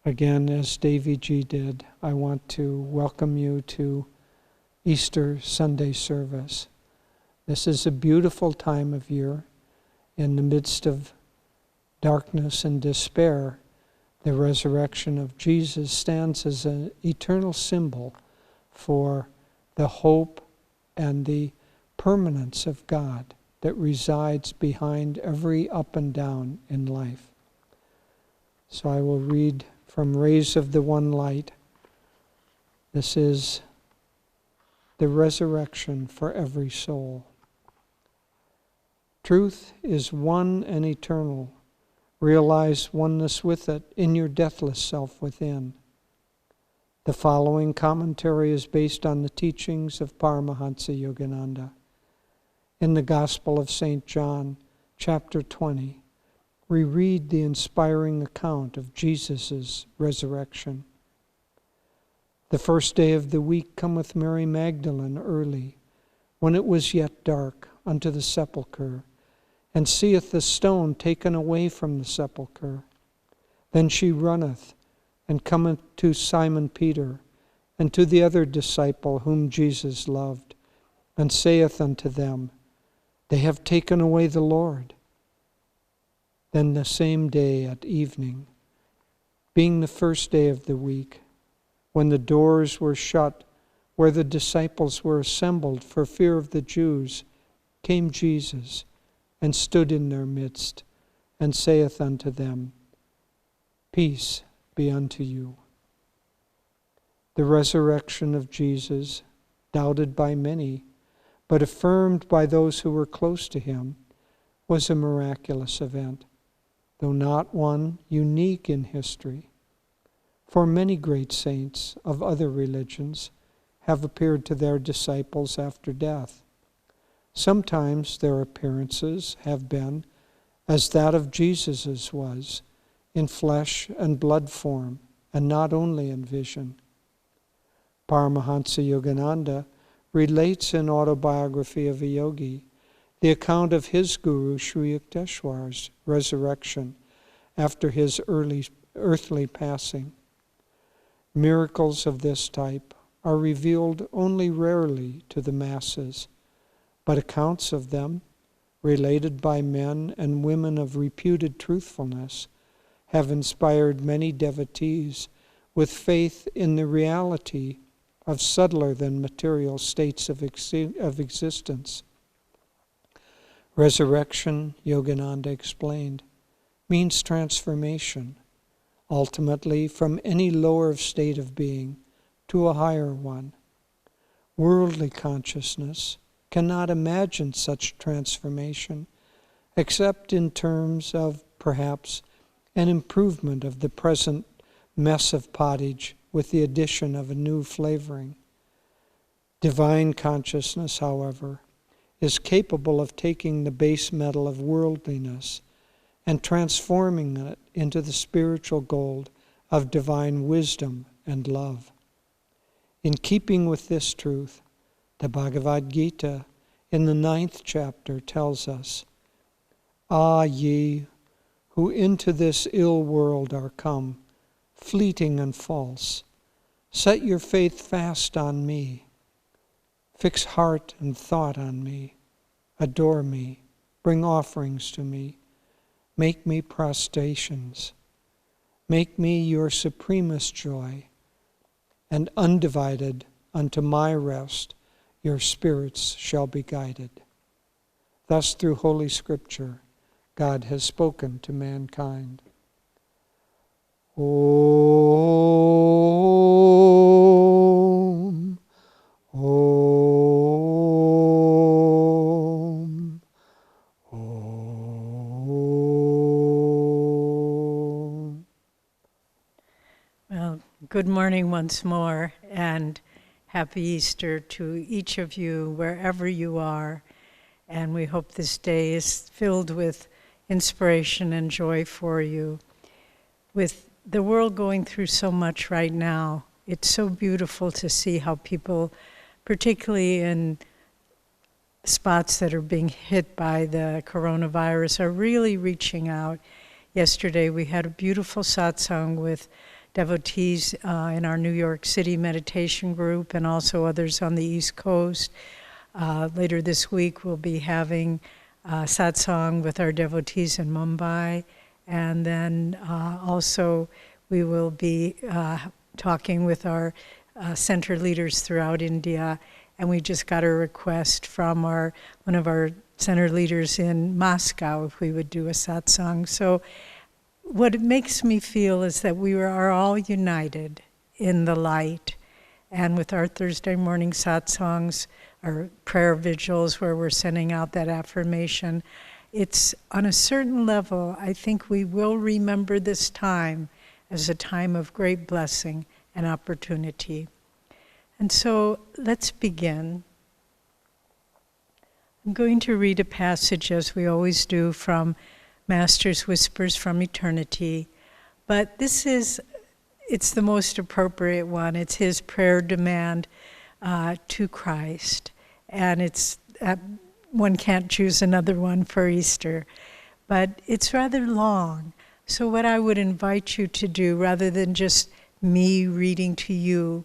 Again, as Devi Ji did, I want to welcome you to Easter Sunday service. This is a beautiful time of year. In the midst of darkness and despair, the resurrection of Jesus stands as an eternal symbol for the hope and the permanence of God that resides behind every up and down in life. So I will read from Rays of the One Light. This is the resurrection for every soul. Truth is one and eternal. Realize oneness with it in your deathless self within. The following commentary is based on the teachings of Paramahansa Yogananda. In the Gospel of St. John, chapter 20, we read the inspiring account of Jesus' resurrection. The first day of the week cometh Mary Magdalene early, when it was yet dark, unto the sepulchre, and seeth the stone taken away from the sepulchre. Then she runneth, and cometh to Simon Peter, and to the other disciple whom Jesus loved, and saith unto them, They have taken away the Lord. Then the same day at evening, being the first day of the week, when the doors were shut, where the disciples were assembled for fear of the Jews, came Jesus, and stood in their midst, and saith unto them, Peace be unto you. The resurrection of Jesus, doubted by many, but affirmed by those who were close to him, was a miraculous event, though not one unique in history. For many great saints of other religions have appeared to their disciples after death. Sometimes their appearances have been, as that of Jesus's was, in flesh and blood form, and not only in vision. Paramahansa Yogananda relates in Autobiography of a Yogi the account of his guru Sri Yukteswar's resurrection after his earthly passing. Miracles of this type are revealed only rarely to the masses, but accounts of them, related by men and women of reputed truthfulness, have inspired many devotees with faith in the reality of subtler than material states of existence. Resurrection, Yogananda explained, means transformation, ultimately from any lower state of being to a higher one. Worldly consciousness cannot imagine such transformation except in terms of, perhaps, an improvement of the present mess of pottage with the addition of a new flavoring. Divine consciousness, however, is capable of taking the base metal of worldliness and transforming it into the spiritual gold of divine wisdom and love. In keeping with this truth, the Bhagavad Gita in the 9th chapter tells us, Ah, ye who into this ill world are come, fleeting and false, set your faith fast on me. Fix heart and thought on me. Adore me. Bring offerings to me. Make me prostrations. Make me your supremest joy. And undivided unto my rest, your spirits shall be guided. Thus, through Holy Scripture, God has spoken to mankind. Om, Om, Om. Well, good morning once more, and happy Easter to each of you, wherever you are. And we hope this day is filled with inspiration and joy for you. With the world going through so much right now, it's so beautiful to see how people, particularly in spots that are being hit by the coronavirus, are really reaching out. Yesterday we had a beautiful satsang with devotees in our New York City meditation group and also others on the East Coast. Later this week, we'll be having satsang with our devotees in Mumbai. And then also we will be talking with our center leaders throughout India. And we just got a request from one of our center leaders in Moscow if we would do a satsang. So what it makes me feel is that we are all united in the light. And with our Thursday morning satsangs, our prayer vigils where we're sending out that affirmation, it's on a certain level, I think we will remember this time as a time of great blessing and opportunity. And so let's begin. I'm going to read a passage, as we always do, from Master's Whispers from Eternity. But it's the most appropriate one. It's his prayer demand to Christ. And one can't choose another one for Easter. But it's rather long. So what I would invite you to do, rather than just me reading to you,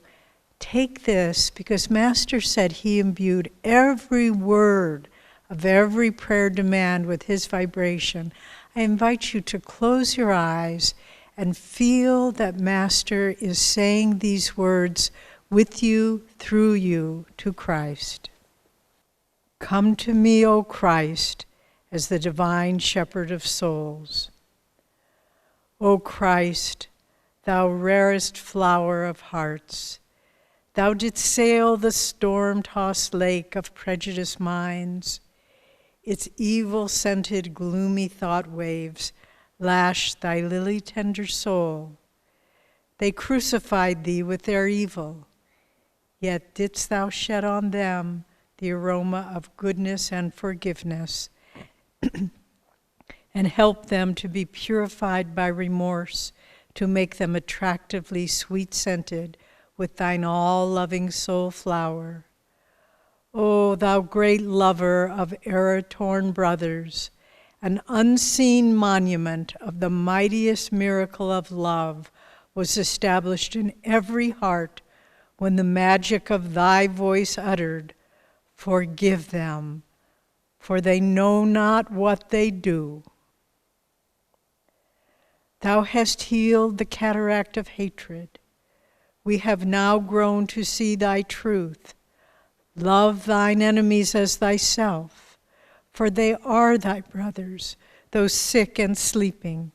take this, because Master said he imbued every word of every prayer demand with his vibration. I invite you to close your eyes and feel that Master is saying these words with you, through you, to Christ. Come to me, O Christ, as the divine shepherd of souls. O Christ, thou rarest flower of hearts, thou didst sail the storm-tossed lake of prejudiced minds. Its evil-scented, gloomy thought waves lashed thy lily-tender soul. They crucified thee with their evil, yet didst thou shed on them the aroma of goodness and forgiveness, and help them to be purified by remorse, to make them attractively sweet-scented with thine all-loving soul flower. O thou great lover of error-torn brothers, an unseen monument of the mightiest miracle of love was established in every heart when the magic of thy voice uttered, "Forgive them, for they know not what they do." Thou hast healed the cataract of hatred. We have now grown to see thy truth. Love thine enemies as thyself, for they are thy brothers, though sick and sleeping.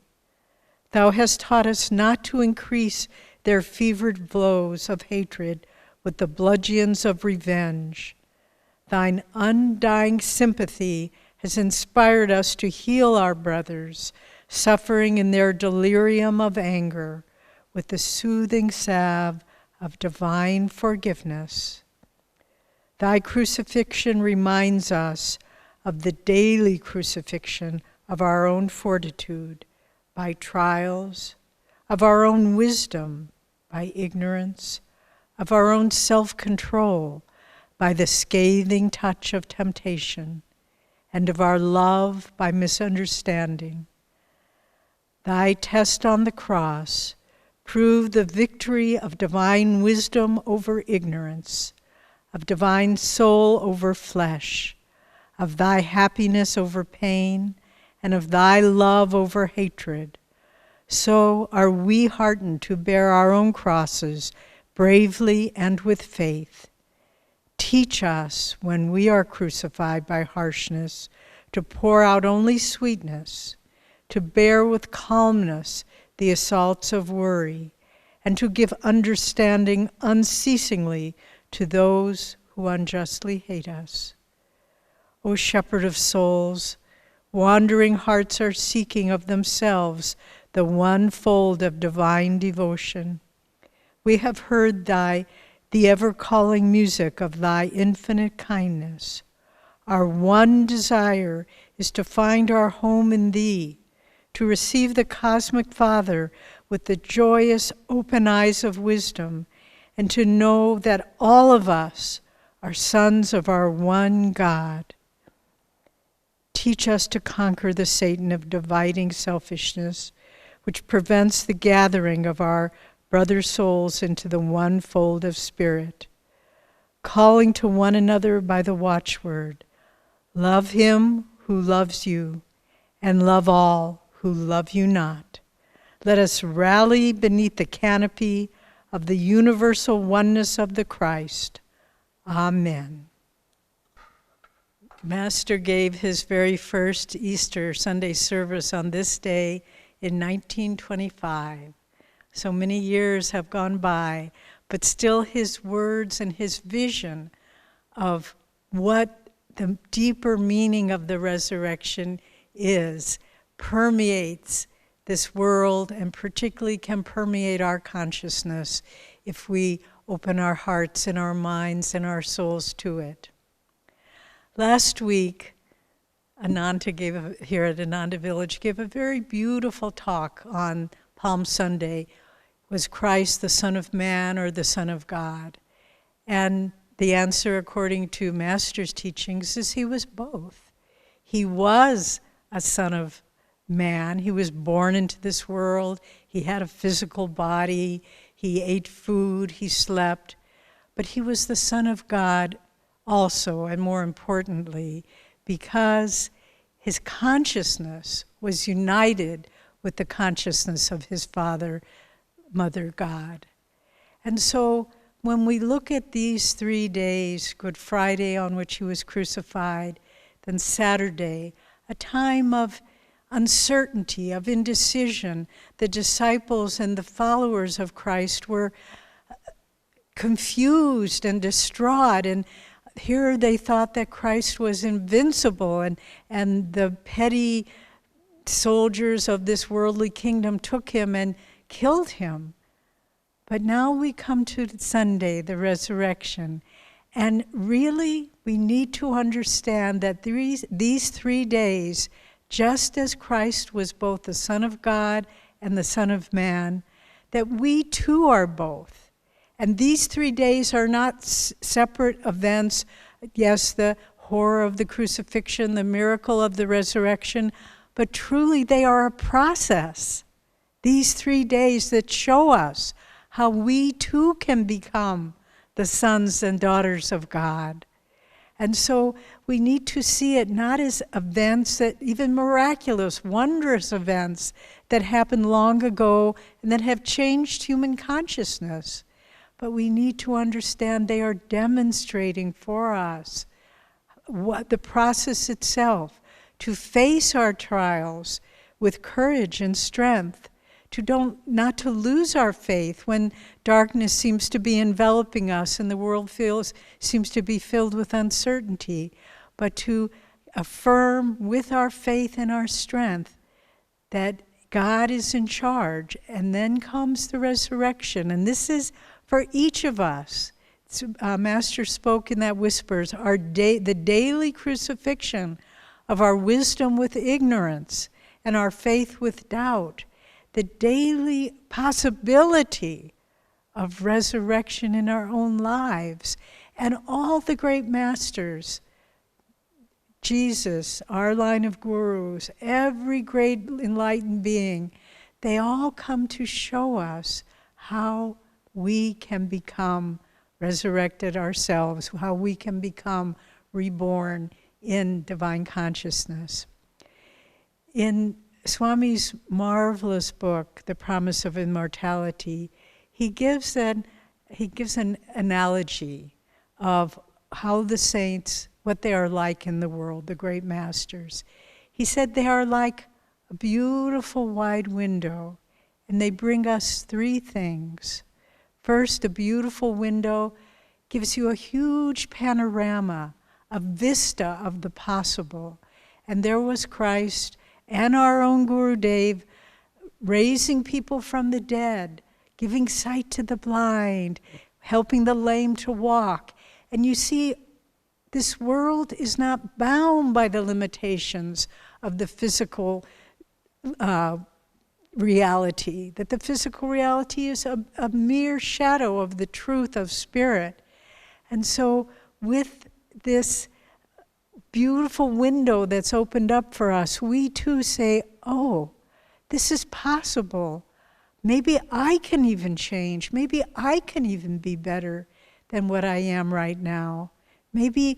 Thou hast taught us not to increase their fevered blows of hatred with the bludgeons of revenge. Thine undying sympathy has inspired us to heal our brothers, suffering in their delirium of anger, with the soothing salve of divine forgiveness. Thy crucifixion reminds us of the daily crucifixion of our own fortitude by trials, of our own wisdom by ignorance, of our own self-control by the scathing touch of temptation, and of our love by misunderstanding. Thy test on the cross proved the victory of divine wisdom over ignorance, of divine soul over flesh, of thy happiness over pain, and of thy love over hatred. So are we heartened to bear our own crosses bravely and with faith. Teach us, when we are crucified by harshness, to pour out only sweetness, to bear with calmness the assaults of worry, and to give understanding unceasingly to those who unjustly hate us. O Shepherd of souls, wandering hearts are seeking of themselves the one fold of divine devotion. We have heard the ever-calling music of thy infinite kindness. Our one desire is to find our home in thee, to receive the Cosmic Father with the joyous open eyes of wisdom, and to know that all of us are sons of our one God. Teach us to conquer the Satan of dividing selfishness, which prevents the gathering of our brother souls into the one fold of spirit, calling to one another by the watchword, love him who loves you, and love all who love you not. Let us rally beneath the canopy of the universal oneness of the Christ. Amen. Master gave his very first Easter Sunday service on this day in 1925. So many years have gone by, but still his words and his vision of what the deeper meaning of the resurrection is permeates this world, and particularly can permeate our consciousness if we open our hearts and our minds and our souls to it. Last week, Ananda here at Ananda Village gave a very beautiful talk on Palm Sunday. Was Christ the Son of Man or the Son of God? And the answer, according to Master's teachings, is he was both. He was a son of man. He was born into this world. He had a physical body. He ate food. He slept. But he was the Son of God also, and more importantly, because his consciousness was united with the consciousness of his Father, Mother God. And so when we look at these 3 days, Good Friday on which he was crucified, then Saturday, a time of uncertainty, of indecision, the disciples and the followers of Christ were confused and distraught, and here they thought that Christ was invincible, and the petty soldiers of this worldly kingdom took him and killed him. But now we come to Sunday, the resurrection, and really we need to understand that these 3 days, just as Christ was both the Son of God and the Son of Man, that we too are both. And these 3 days are not separate events. Yes, the horror of the crucifixion, the miracle of the resurrection, but truly they are a process. These 3 days that show us how we too can become the sons and daughters of God. And so we need to see it not as events that, even miraculous, wondrous events that happened long ago and that have changed human consciousness. But we need to understand they are demonstrating for us what the process itself, to face our trials with courage and strength, not to lose our faith when darkness seems to be enveloping us and the world seems to be filled with uncertainty, but to affirm with our faith and our strength that God is in charge. And then comes the resurrection, and this is for each of us. Master spoke in that Whispers, the daily crucifixion of our wisdom with ignorance and our faith with doubt, the daily possibility of resurrection in our own lives. And all the great masters, Jesus, our line of gurus, every great enlightened being, they all come to show us how we can become resurrected ourselves, how we can become reborn in divine consciousness. In Swami's marvelous book, The Promise of Immortality, he gives an analogy of how the saints, what they are like in the world, the great masters. He said they are like a beautiful wide window, and they bring us 3 things. First, a beautiful window gives you a huge panorama, a vista of the possible. And there was Christ and our own Guru Dev raising people from the dead, giving sight to the blind, helping the lame to walk. And you see, this world is not bound by the limitations of the physical reality, that the physical reality is a mere shadow of the truth of spirit. And so with this beautiful window that's opened up for us, we too say, oh, this is possible. maybe I can even change. Maybe I can even be better than what I am right now. Maybe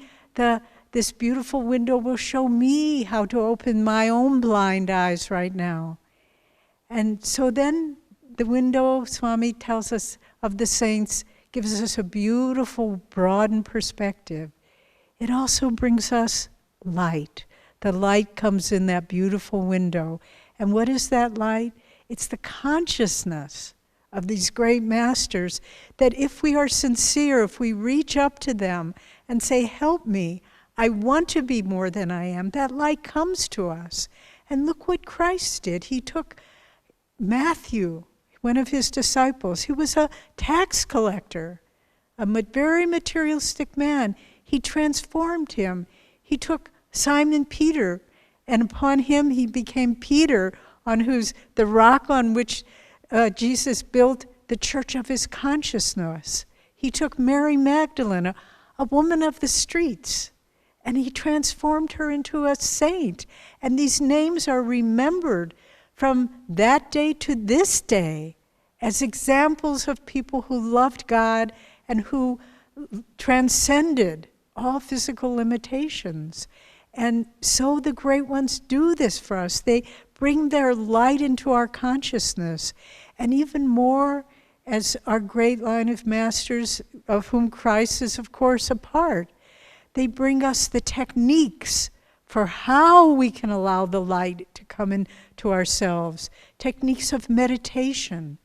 this beautiful window will show me how to open my own blind eyes right now. And so then the window, Swami tells us, of the saints, gives us a beautiful, broadened perspective. It also brings us light. The light comes in that beautiful window. And what is that light? It's the consciousness of these great masters, that if we are sincere, if we reach up to them and say, help me, I want to be more than I am, that light comes to us. And look what Christ did. He took Matthew, one of his disciples, who was a tax collector, a very materialistic man. He transformed him. He took Simon Peter, and upon him he became Peter, on the rock on which Jesus built the church of his consciousness. He took Mary Magdalene, a woman of the streets, and he transformed her into a saint. And these names are remembered from that day to this day as examples of people who loved God and who transcended all physical limitations. And so the great ones do this for us. They bring their light into our consciousness. And even more, as our great line of masters, of whom Christ is, of course, a part, they bring us the techniques for how we can allow the light to come into ourselves. Techniques of meditation,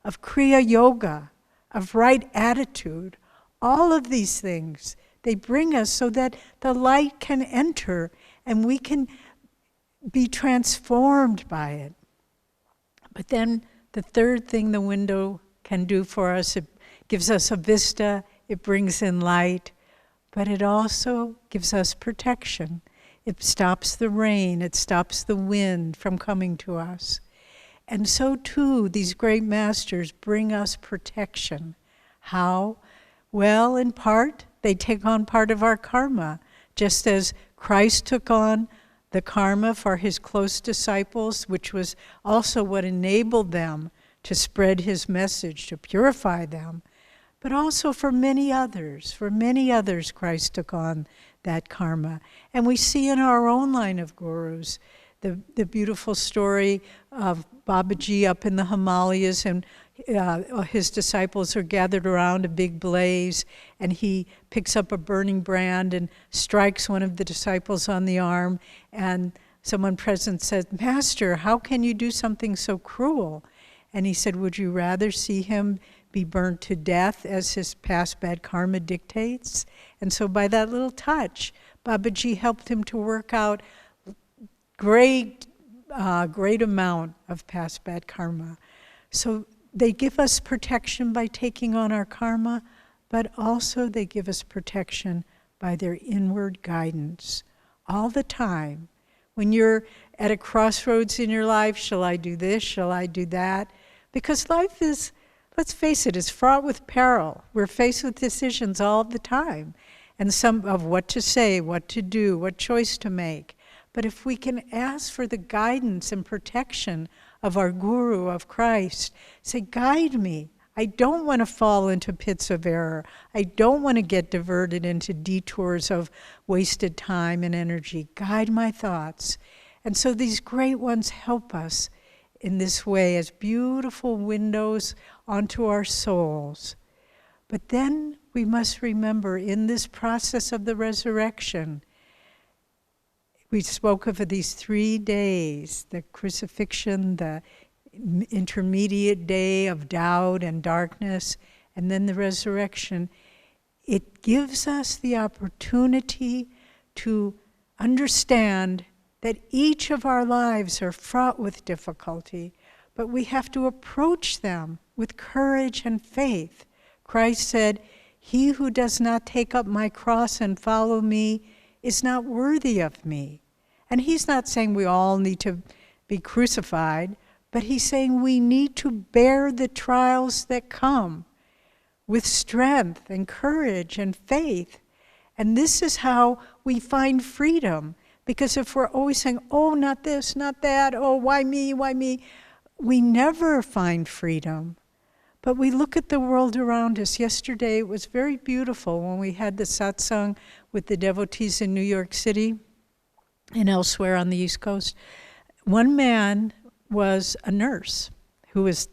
of Kriya Yoga, of right attitude. All of these things, they bring us so that the light can enter and we can be transformed by it. But then the third thing the window can do for us, it gives us a vista, it brings in light, but it also gives us protection. It stops the rain, it stops the wind from coming to us. And so too, these great masters bring us protection. How? Well, in part, they take on part of our karma, just as Christ took on the karma for his close disciples, which was also what enabled them to spread his message, to purify them, but also for many others. For many others, Christ took on that karma. And we see in our own line of gurus the beautiful story of Babaji up in the Himalayas, and his disciples are gathered around a big blaze, and he picks up a burning brand and strikes one of the disciples on the arm, and someone present said, "Master, how can you do something so cruel?" And he said, "Would you rather see him be burnt to death as his past bad karma dictates?" And so by that little touch, Babaji helped him to work out great amount of past bad karma. So they give us protection by taking on our karma, but also they give us protection by their inward guidance. All the time, when you're at a crossroads in your life, shall I do this, shall I do that? Because life is, let's face it, is fraught with peril. We're faced with decisions all the time, and some of what to say, what to do, what choice to make. But if we can ask for the guidance and protection of our guru, of Christ, say, guide me. I don't want to fall into pits of error. I don't want to get diverted into detours of wasted time and energy. Guide my thoughts. And so these great ones help us in this way as beautiful windows onto our souls. But then we must remember, in this process of the resurrection, we spoke of these 3 days, the crucifixion, the intermediate day of doubt and darkness, and then the resurrection. It gives us the opportunity to understand that each of our lives are fraught with difficulty, but we have to approach them with courage and faith. Christ said, "He who does not take up my cross and follow me is not worthy of me." And he's not saying we all need to be crucified, but he's saying we need to bear the trials that come with strength and courage and faith. And this is how we find freedom. Because if we're always saying, oh, not this, not that, oh, why me, we never find freedom. But we look at the world around us. Yesterday it was very beautiful when we had the satsang with the devotees in New York City and elsewhere on the East Coast. One man was a nurse who was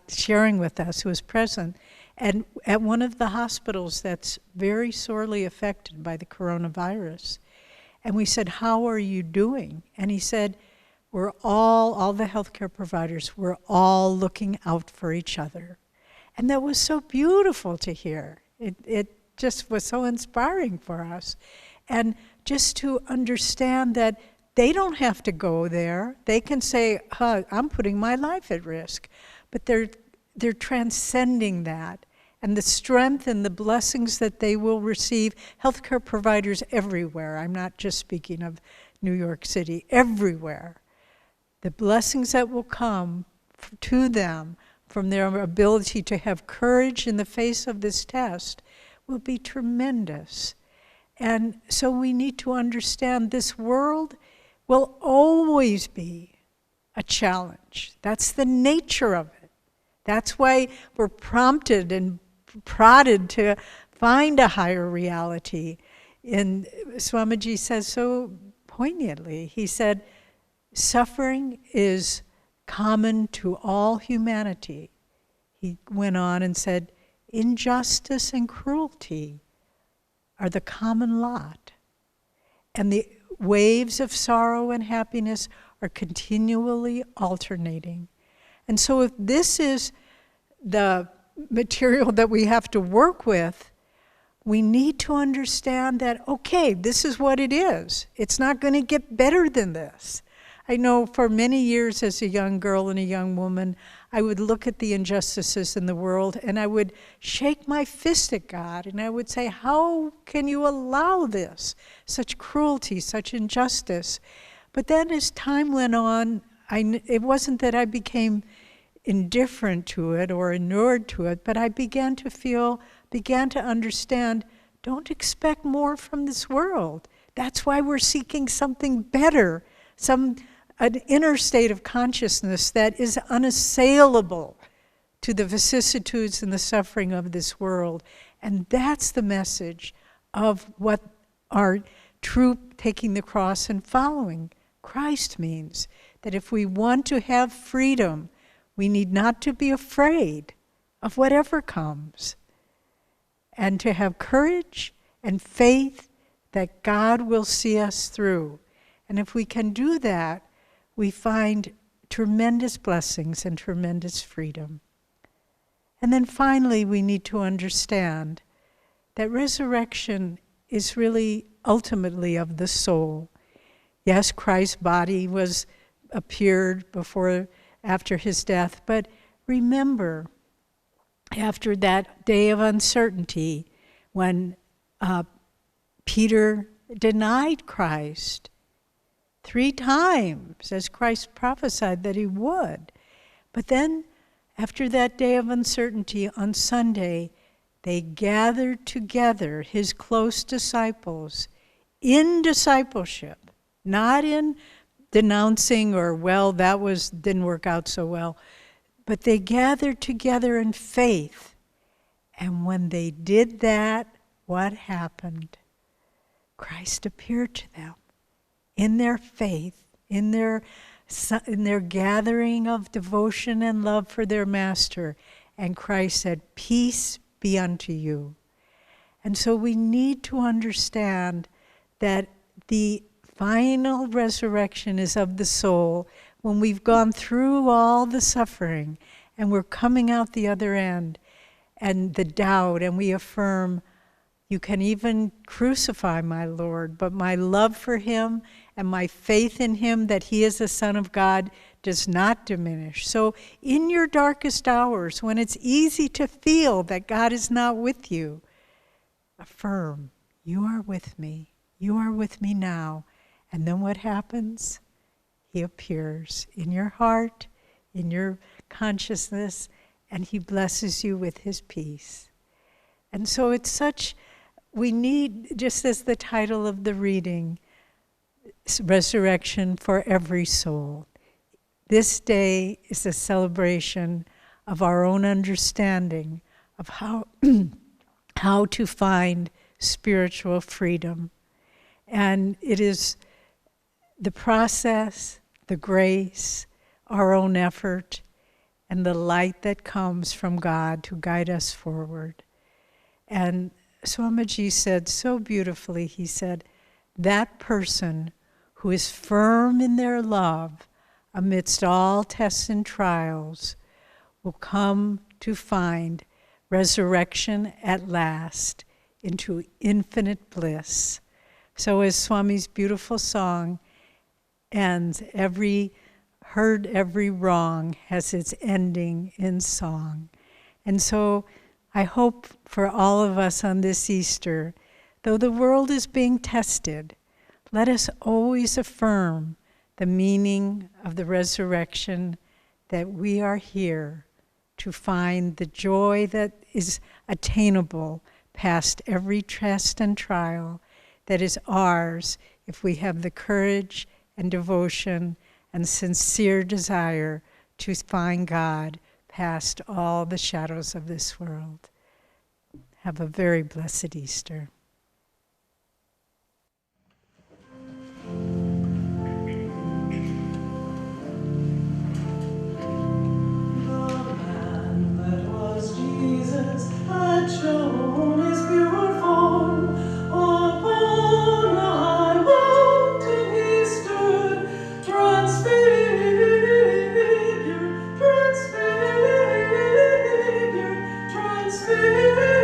sharing with us, who was present, and at one of the hospitals that's very sorely affected by the coronavirus. And we said, "How are you doing?" And he said, "We're all the healthcare providers, we're all looking out for each other." And that was so beautiful to hear. It just was so inspiring for us. And just to understand that they don't have to go there. They can say, I'm putting my life at risk. But they're transcending that. And the strength and the blessings that they will receive, healthcare providers everywhere, I'm not just speaking of New York City, everywhere. The blessings that will come to them from their ability to have courage in the face of this test will be tremendous. And so we need to understand this world will always be a challenge. That's the nature of it. That's why we're prompted and prodded to find a higher reality. And Swamiji says so poignantly, he said, suffering is common to all humanity. He went on and said, injustice and cruelty are the common lot. And the waves of sorrow and happiness are continually alternating. And so if this is the material that we have to work with, we need to understand that, okay, this is what it is. It's not going to get better than this. I know for many years as a young girl and a young woman, I would look at the injustices in the world and I would shake my fist at God and I would say, how can you allow this? Such cruelty, such injustice. But then as time went on, it wasn't that I became indifferent to it or inured to it, but I began to understand, don't expect more from this world. That's why we're seeking something better, an inner state of consciousness that is unassailable to the vicissitudes and the suffering of this world. And that's the message of what our true taking the cross and following Christ means. That if we want to have freedom, we need not to be afraid of whatever comes. And to have courage and faith that God will see us through. And if we can do that, we find tremendous blessings and tremendous freedom. And then finally, we need to understand that resurrection is really ultimately of the soul. Yes, Christ's body appeared after his death, but remember, after that day of uncertainty, when Peter denied Christ 3 times, as Christ prophesied that he would. But then, after that day of uncertainty on Sunday, they gathered together, his close disciples, in discipleship, not in denouncing or, well, that didn't work out so well, but they gathered together in faith. And when they did that, what happened? Christ appeared to them. In their faith, in their gathering of devotion and love for their master. And Christ said, peace be unto you. And so we need to understand that the final resurrection is of the soul when we've gone through all the suffering and we're coming out the other end and the doubt, and we affirm, you can even crucify my Lord, but my love for him and my faith in him that he is the Son of God does not diminish. So in your darkest hours, when it's easy to feel that God is not with you, affirm, you are with me. You are with me now. And then what happens? He appears in your heart, in your consciousness, and he blesses you with his peace. And so we need, just as the title of the reading, resurrection for every soul. This day is a celebration of our own understanding of how to find spiritual freedom. And it is the process, the grace, our own effort, and the light that comes from God to guide us forward. And Swamiji said so beautifully, he said, that person who is firm in their love amidst all tests and trials will come to find resurrection at last into infinite bliss. So as Swami's beautiful song ends, every wrong has its ending in song. And so I hope for all of us on this Easter, though the world is being tested, let us always affirm the meaning of the resurrection, that we are here to find the joy that is attainable past every test and trial, that is ours if we have the courage and devotion and sincere desire to find God past all the shadows of this world. Have a very blessed Easter. Had shown his pure form upon a high mountain. He stood transfigured, transfigured, transfigured.